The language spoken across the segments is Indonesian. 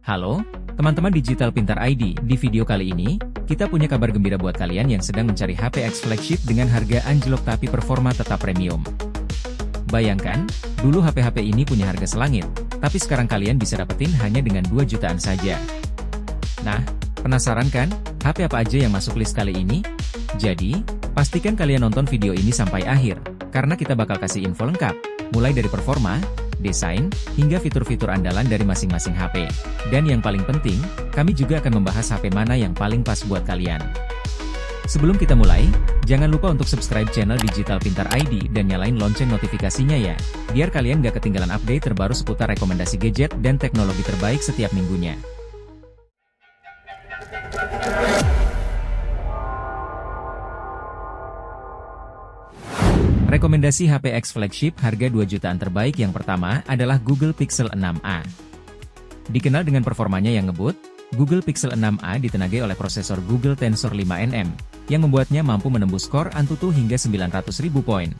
Halo, teman-teman Digital Pintar ID. Di video kali ini, kita punya kabar gembira buat kalian yang sedang mencari HP X flagship dengan harga anjlok tapi performa tetap premium. Bayangkan, dulu HP-HP ini punya harga selangit, tapi sekarang kalian bisa dapetin hanya dengan 2 jutaan saja. Nah, penasaran kan, HP apa aja yang masuk list kali ini? Jadi, pastikan kalian nonton video ini sampai akhir, karena kita bakal kasih info lengkap, mulai dari performa, desain, hingga fitur-fitur andalan dari masing-masing HP. Dan yang paling penting, kami juga akan membahas HP mana yang paling pas buat kalian. Sebelum kita mulai, jangan lupa untuk subscribe channel Digital Pintar ID dan nyalain lonceng notifikasinya ya, biar kalian gak ketinggalan update terbaru seputar rekomendasi gadget dan teknologi terbaik setiap minggunya. Rekomendasi HP X flagship harga 2 jutaan terbaik yang pertama adalah Google Pixel 6a. Dikenal dengan performanya yang ngebut, Google Pixel 6a ditenagai oleh prosesor Google Tensor 5nm, yang membuatnya mampu menembus skor Antutu hingga 900.000 poin.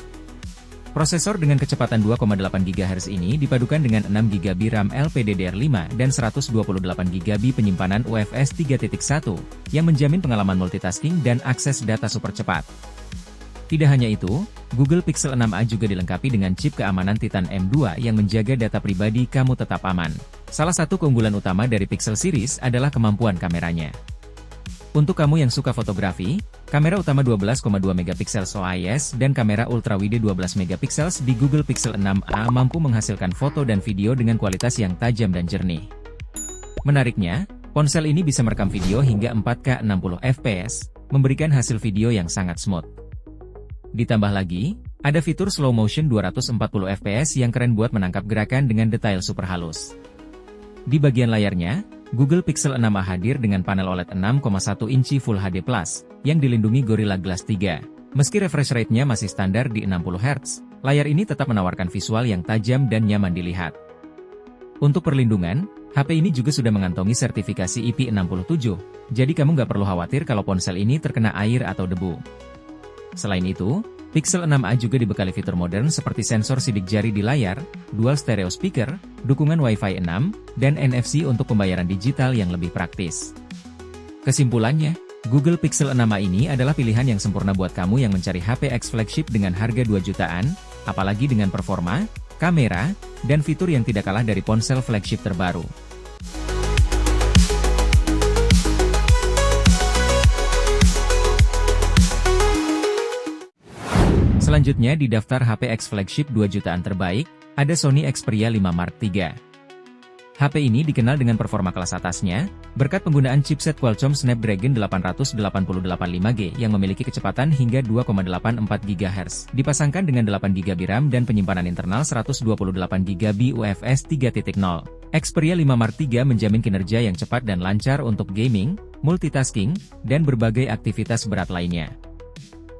Prosesor dengan kecepatan 2,8 GHz ini dipadukan dengan 6 GB RAM LPDDR5 dan 128 GB penyimpanan UFS 3.1, yang menjamin pengalaman multitasking dan akses data super cepat. Tidak hanya itu, Google Pixel 6a juga dilengkapi dengan chip keamanan Titan M2 yang menjaga data pribadi kamu tetap aman. Salah satu keunggulan utama dari Pixel series adalah kemampuan kameranya. Untuk kamu yang suka fotografi, kamera utama 12,2 megapiksel OIS dan kamera ultrawide 12 megapiksel di Google Pixel 6a mampu menghasilkan foto dan video dengan kualitas yang tajam dan jernih. Menariknya, ponsel ini bisa merekam video hingga 4K 60 fps, memberikan hasil video yang sangat smooth. Ditambah lagi, ada fitur slow motion 240 fps yang keren buat menangkap gerakan dengan detail super halus. Di bagian layarnya, Google Pixel 6a hadir dengan panel OLED 6,1 inci Full HD+, yang dilindungi Gorilla Glass 3. Meski refresh rate-nya masih standar di 60 Hz, layar ini tetap menawarkan visual yang tajam dan nyaman dilihat. Untuk perlindungan, HP ini juga sudah mengantongi sertifikasi IP67, jadi kamu nggak perlu khawatir kalau ponsel ini terkena air atau debu. Selain itu, Pixel 6a juga dibekali fitur modern seperti sensor sidik jari di layar, dual stereo speaker, dukungan Wi-Fi 6, dan NFC untuk pembayaran digital yang lebih praktis. Kesimpulannya, Google Pixel 6a ini adalah pilihan yang sempurna buat kamu yang mencari HP X flagship dengan harga 2 jutaan, apalagi dengan performa, kamera, dan fitur yang tidak kalah dari ponsel flagship terbaru. Selanjutnya di daftar HP X flagship 2 jutaan terbaik, ada Sony Xperia 5 Mark III. HP ini dikenal dengan performa kelas atasnya, berkat penggunaan chipset Qualcomm Snapdragon 888 5G yang memiliki kecepatan hingga 2,84 GHz, dipasangkan dengan 8 GB RAM dan penyimpanan internal 128 GB UFS 3.0. Xperia 5 Mark III menjamin kinerja yang cepat dan lancar untuk gaming, multitasking, dan berbagai aktivitas berat lainnya.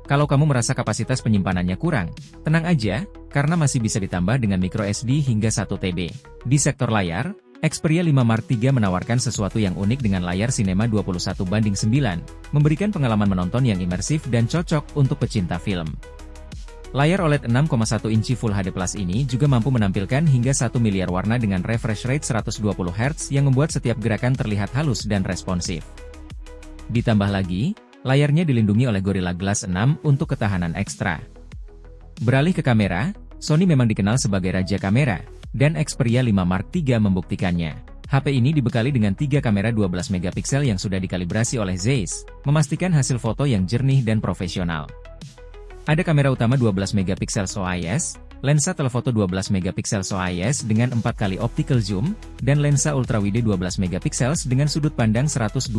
Kalau kamu merasa kapasitas penyimpanannya kurang, tenang aja, karena masih bisa ditambah dengan microSD hingga 1 TB. Di sektor layar, Xperia 5 Mark III menawarkan sesuatu yang unik dengan layar Cinema 21:9, memberikan pengalaman menonton yang imersif dan cocok untuk pecinta film. Layar OLED 6,1 inci Full HD Plus ini juga mampu menampilkan hingga 1 miliar warna dengan refresh rate 120 Hz yang membuat setiap gerakan terlihat halus dan responsif. Ditambah lagi, layarnya dilindungi oleh Gorilla Glass 6 untuk ketahanan ekstra. Beralih ke kamera, Sony memang dikenal sebagai raja kamera, dan Xperia 5 Mark III membuktikannya. HP ini dibekali dengan 3 kamera 12 megapiksel yang sudah dikalibrasi oleh Zeiss, memastikan hasil foto yang jernih dan profesional. Ada kamera utama 12 megapiksel OIS, lensa telefoto 12 megapiksel OIS dengan 4 kali optical zoom, dan lensa ultrawide 12 megapiksel dengan sudut pandang 124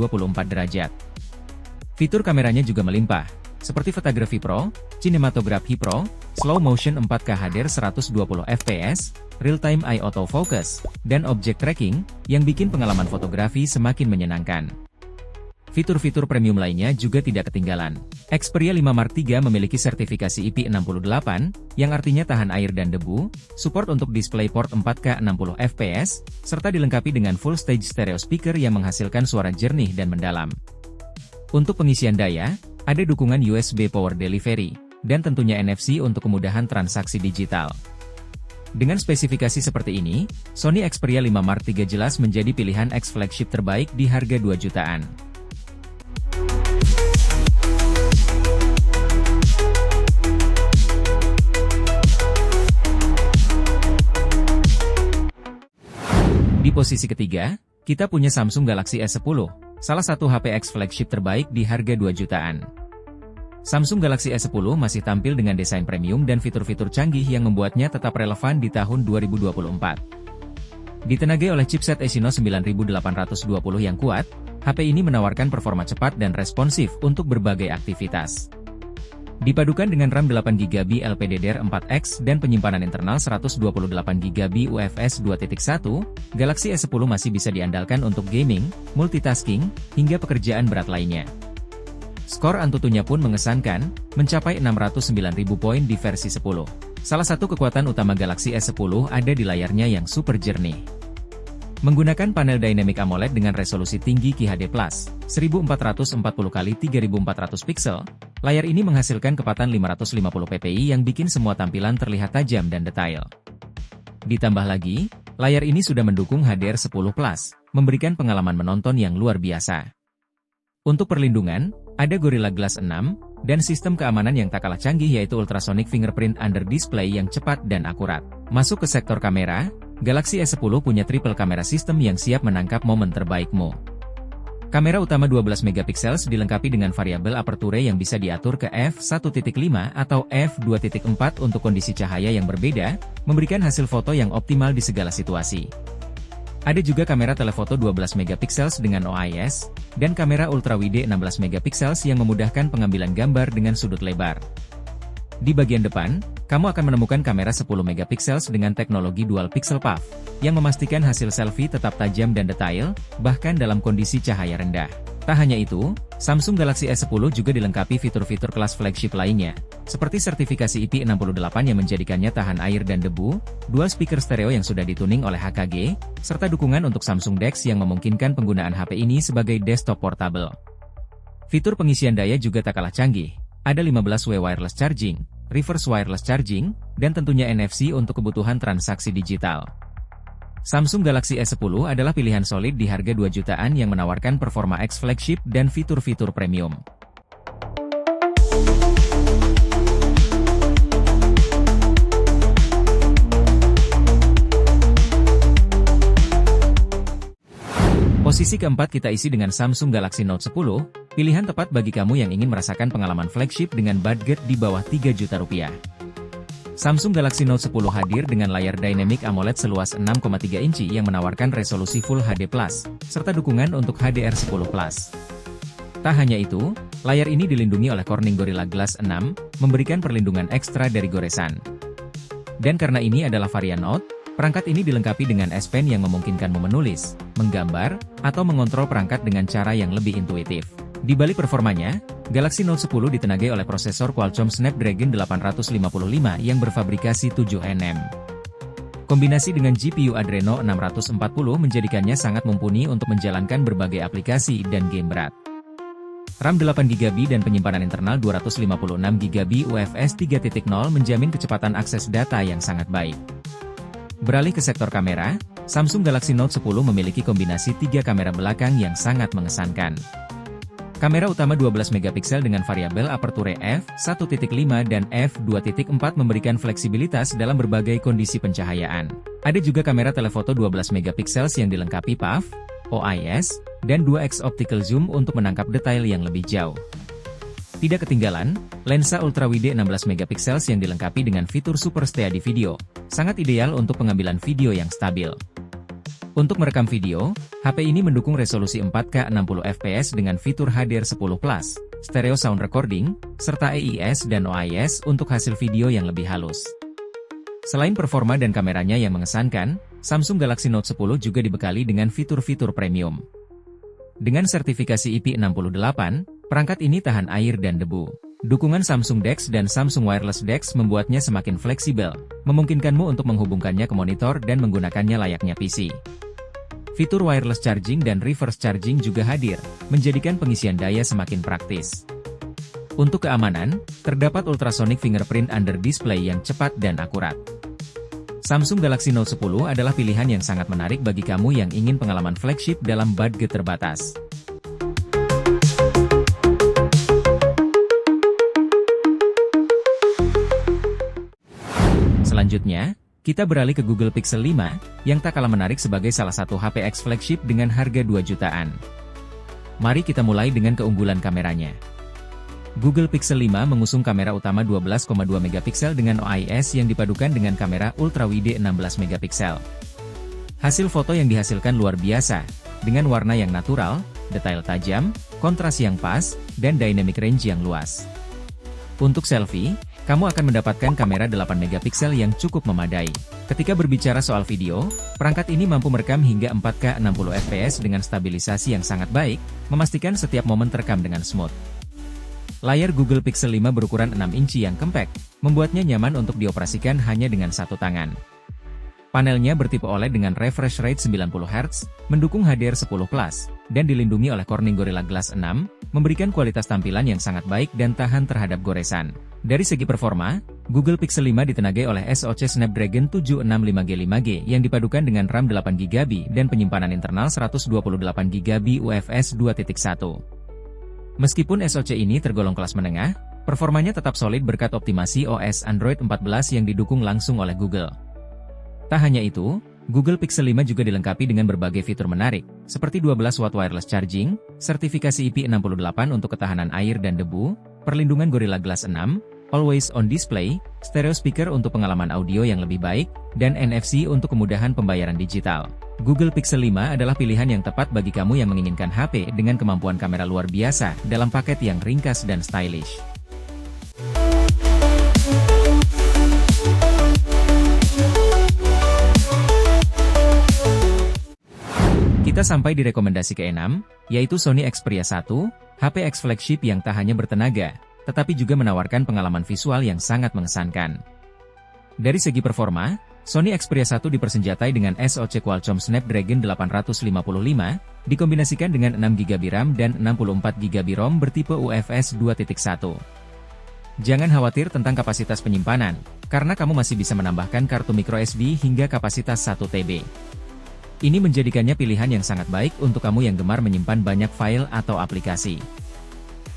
derajat. Fitur kameranya juga melimpah, seperti Photography Pro, Cinematography Pro, Slow Motion 4K HDR 120 fps, Real-Time Eye Autofocus, dan Object Tracking, yang bikin pengalaman fotografi semakin menyenangkan. Fitur-fitur premium lainnya juga tidak ketinggalan. Xperia 5 Mark III memiliki sertifikasi IP68, yang artinya tahan air dan debu, support untuk DisplayPort 4K 60 fps, serta dilengkapi dengan full stage stereo speaker yang menghasilkan suara jernih dan mendalam. Untuk pengisian daya, ada dukungan USB Power Delivery, dan tentunya NFC untuk kemudahan transaksi digital. Dengan spesifikasi seperti ini, Sony Xperia 5 Mark III jelas menjadi pilihan X flagship terbaik di harga 2 jutaan. Di posisi ketiga, kita punya Samsung Galaxy S10, salah satu HP X flagship terbaik di harga 2 jutaan. Samsung Galaxy S10 masih tampil dengan desain premium dan fitur-fitur canggih yang membuatnya tetap relevan di tahun 2024. Ditenagai oleh chipset Exynos 9820 yang kuat, HP ini menawarkan performa cepat dan responsif untuk berbagai aktivitas. Dipadukan dengan RAM 8GB LPDDR4X dan penyimpanan internal 128GB UFS 2.1, Galaxy S10 masih bisa diandalkan untuk gaming, multitasking, hingga pekerjaan berat lainnya. Skor Antutunya pun mengesankan, mencapai 609.000 poin di versi 10. Salah satu kekuatan utama Galaxy S10 ada di layarnya yang super jernih. Menggunakan panel Dynamic AMOLED dengan resolusi tinggi QHD+, 1440x3400 pixel, layar ini menghasilkan kecepatan 550 ppi yang bikin semua tampilan terlihat tajam dan detail. Ditambah lagi, layar ini sudah mendukung HDR10+, memberikan pengalaman menonton yang luar biasa. Untuk perlindungan, ada Gorilla Glass 6, dan sistem keamanan yang tak kalah canggih yaitu Ultrasonic Fingerprint Under Display yang cepat dan akurat. Masuk ke sektor kamera, Galaxy S10 punya triple kamera sistem yang siap menangkap momen terbaikmu. Kamera utama 12 MP dilengkapi dengan variabel aperture yang bisa diatur ke f1.5 atau f2.4 untuk kondisi cahaya yang berbeda, memberikan hasil foto yang optimal di segala situasi. Ada juga kamera telefoto 12 MP dengan OIS, dan kamera ultrawide 16 MP yang memudahkan pengambilan gambar dengan sudut lebar. Di bagian depan, kamu akan menemukan kamera 10 MP dengan teknologi Dual Pixel Puff, yang memastikan hasil selfie tetap tajam dan detail, bahkan dalam kondisi cahaya rendah. Tak hanya itu, Samsung Galaxy S10 juga dilengkapi fitur-fitur kelas flagship lainnya, seperti sertifikasi IP68 yang menjadikannya tahan air dan debu, dual speaker stereo yang sudah dituning oleh HKG, serta dukungan untuk Samsung DeX yang memungkinkan penggunaan HP ini sebagai desktop portable. Fitur pengisian daya juga tak kalah canggih, ada 15W wireless charging, reverse wireless charging, dan tentunya NFC untuk kebutuhan transaksi digital. Samsung Galaxy S10 adalah pilihan solid di harga 2 jutaan yang menawarkan performa X flagship dan fitur-fitur premium. Posisi keempat kita isi dengan Samsung Galaxy Note 10, pilihan tepat bagi kamu yang ingin merasakan pengalaman flagship dengan budget di bawah 3 juta rupiah. Samsung Galaxy Note 10 hadir dengan layar Dynamic AMOLED seluas 6,3 inci yang menawarkan resolusi Full HD+, serta dukungan untuk HDR10+. Tak hanya itu, layar ini dilindungi oleh Corning Gorilla Glass 6, memberikan perlindungan ekstra dari goresan. Dan karena ini adalah varian Note, perangkat ini dilengkapi dengan S Pen yang memungkinkanmu menulis, menggambar, atau mengontrol perangkat dengan cara yang lebih intuitif. Di balik performanya, Galaxy Note 10 ditenagai oleh prosesor Qualcomm Snapdragon 855 yang berfabrikasi 7nm. Kombinasi dengan GPU Adreno 640 menjadikannya sangat mumpuni untuk menjalankan berbagai aplikasi dan game berat. RAM 8GB dan penyimpanan internal 256GB UFS 3.0 menjamin kecepatan akses data yang sangat baik. Beralih ke sektor kamera, Samsung Galaxy Note 10 memiliki kombinasi 3 kamera belakang yang sangat mengesankan. Kamera utama 12 MP dengan variabel aperture f1.5 dan f2.4 memberikan fleksibilitas dalam berbagai kondisi pencahayaan. Ada juga kamera telefoto 12 MP yang dilengkapi PAF, OIS, dan 2x optical zoom untuk menangkap detail yang lebih jauh. Tidak ketinggalan, lensa ultrawide 16 MP yang dilengkapi dengan fitur Super Steady Video, sangat ideal untuk pengambilan video yang stabil. Untuk merekam video, HP ini mendukung resolusi 4K 60fps dengan fitur HDR10+, stereo sound recording, serta AIS dan OIS untuk hasil video yang lebih halus. Selain performa dan kameranya yang mengesankan, Samsung Galaxy Note 10 juga dibekali dengan fitur-fitur premium. Dengan sertifikasi IP68, perangkat ini tahan air dan debu. Dukungan Samsung DeX dan Samsung Wireless DeX membuatnya semakin fleksibel, memungkinkanmu untuk menghubungkannya ke monitor dan menggunakannya layaknya PC. Fitur wireless charging dan reverse charging juga hadir, menjadikan pengisian daya semakin praktis. Untuk keamanan, terdapat Ultrasonic Fingerprint Under Display yang cepat dan akurat. Samsung Galaxy Note 10 adalah pilihan yang sangat menarik bagi kamu yang ingin pengalaman flagship dalam budget terbatas. Selanjutnya, kita beralih ke Google Pixel 5, yang tak kalah menarik sebagai salah satu HP X flagship dengan harga 2 jutaan. Mari kita mulai dengan keunggulan kameranya. Google Pixel 5 mengusung kamera utama 12,2 megapiksel dengan OIS yang dipadukan dengan kamera ultrawide 16 megapiksel. Hasil foto yang dihasilkan luar biasa, dengan warna yang natural, detail tajam, kontras yang pas, dan dynamic range yang luas. Untuk selfie, kamu akan mendapatkan kamera 8 megapiksel yang cukup memadai. Ketika berbicara soal video, perangkat ini mampu merekam hingga 4K 60 fps dengan stabilisasi yang sangat baik, memastikan setiap momen terekam dengan smooth. Layar Google Pixel 5 berukuran 6 inci yang compact, membuatnya nyaman untuk dioperasikan hanya dengan satu tangan. Panelnya bertipe OLED dengan refresh rate 90 Hz, mendukung HDR10+, dan dilindungi oleh Corning Gorilla Glass 6, memberikan kualitas tampilan yang sangat baik dan tahan terhadap goresan. Dari segi performa, Google Pixel 5 ditenagai oleh SoC Snapdragon 765G 5G yang dipadukan dengan RAM 8GB dan penyimpanan internal 128GB UFS 2.1. Meskipun SoC ini tergolong kelas menengah, performanya tetap solid berkat optimasi OS Android 14 yang didukung langsung oleh Google. Tak hanya itu, Google Pixel 5 juga dilengkapi dengan berbagai fitur menarik, seperti 12 watt wireless charging, sertifikasi IP68 untuk ketahanan air dan debu, perlindungan Gorilla Glass 6, Always On Display, stereo speaker untuk pengalaman audio yang lebih baik, dan NFC untuk kemudahan pembayaran digital. Google Pixel 5 adalah pilihan yang tepat bagi kamu yang menginginkan HP dengan kemampuan kamera luar biasa dalam paket yang ringkas dan stylish. Kita sampai di rekomendasi ke-6, yaitu Sony Xperia 1, HP X flagship yang tak hanya bertenaga, tetapi juga menawarkan pengalaman visual yang sangat mengesankan. Dari segi performa, Sony Xperia 1 dipersenjatai dengan SoC Qualcomm Snapdragon 855, dikombinasikan dengan 6GB RAM dan 64GB ROM bertipe UFS 2.1. Jangan khawatir tentang kapasitas penyimpanan, karena kamu masih bisa menambahkan kartu microSD hingga kapasitas 1TB. Ini menjadikannya pilihan yang sangat baik untuk kamu yang gemar menyimpan banyak file atau aplikasi.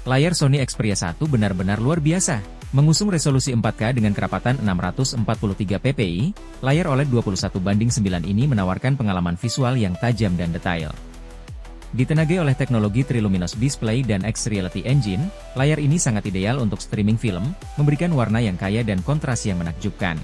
Layar Sony Xperia 1 benar-benar luar biasa. Mengusung resolusi 4K dengan kerapatan 643 ppi, layar OLED 21:9 ini menawarkan pengalaman visual yang tajam dan detail. Ditenagai oleh teknologi Triluminous Display dan X-Reality Engine, layar ini sangat ideal untuk streaming film, memberikan warna yang kaya dan kontras yang menakjubkan.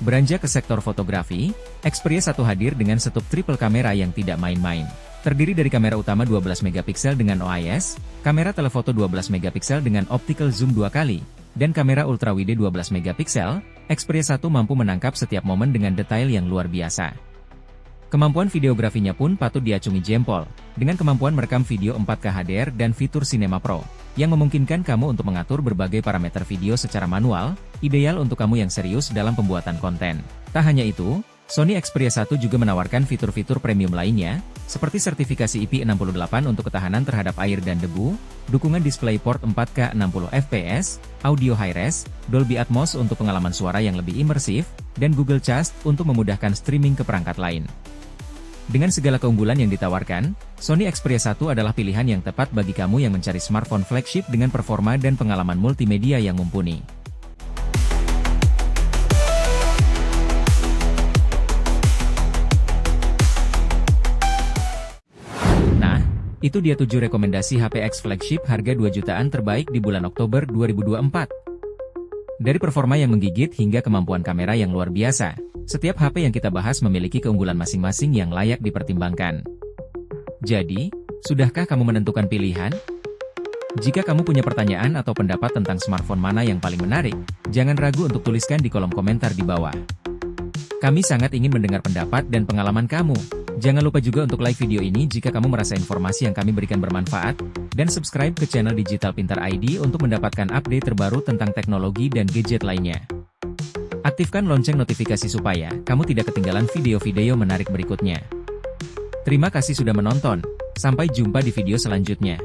Beranjak ke sektor fotografi, Xperia 1 hadir dengan setup triple kamera yang tidak main-main. Terdiri dari kamera utama 12 megapiksel dengan OIS, kamera telefoto 12 megapiksel dengan optical zoom 2 kali, dan kamera ultrawide 12 megapiksel, Xperia 1 mampu menangkap setiap momen dengan detail yang luar biasa. Kemampuan videografinya pun patut diacungi jempol, dengan kemampuan merekam video 4K HDR dan fitur Cinema Pro, yang memungkinkan kamu untuk mengatur berbagai parameter video secara manual, ideal untuk kamu yang serius dalam pembuatan konten. Tak hanya itu, Sony Xperia 1 juga menawarkan fitur-fitur premium lainnya, seperti sertifikasi IP68 untuk ketahanan terhadap air dan debu, dukungan DisplayPort 4K 60 fps, audio high-res, Dolby Atmos untuk pengalaman suara yang lebih imersif, dan Google Cast untuk memudahkan streaming ke perangkat lain. Dengan segala keunggulan yang ditawarkan, Sony Xperia 1 adalah pilihan yang tepat bagi kamu yang mencari smartphone flagship dengan performa dan pengalaman multimedia yang mumpuni. Itu dia 7 rekomendasi HP X flagship harga 2 jutaan terbaik di bulan Oktober 2024. Dari performa yang menggigit hingga kemampuan kamera yang luar biasa, setiap HP yang kita bahas memiliki keunggulan masing-masing yang layak dipertimbangkan. Jadi, sudahkah kamu menentukan pilihan? Jika kamu punya pertanyaan atau pendapat tentang smartphone mana yang paling menarik, jangan ragu untuk tuliskan di kolom komentar di bawah. Kami sangat ingin mendengar pendapat dan pengalaman kamu. Jangan lupa juga untuk like video ini jika kamu merasa informasi yang kami berikan bermanfaat, dan subscribe ke channel Digital Pintar ID untuk mendapatkan update terbaru tentang teknologi dan gadget lainnya. Aktifkan lonceng notifikasi supaya kamu tidak ketinggalan video-video menarik berikutnya. Terima kasih sudah menonton, sampai jumpa di video selanjutnya.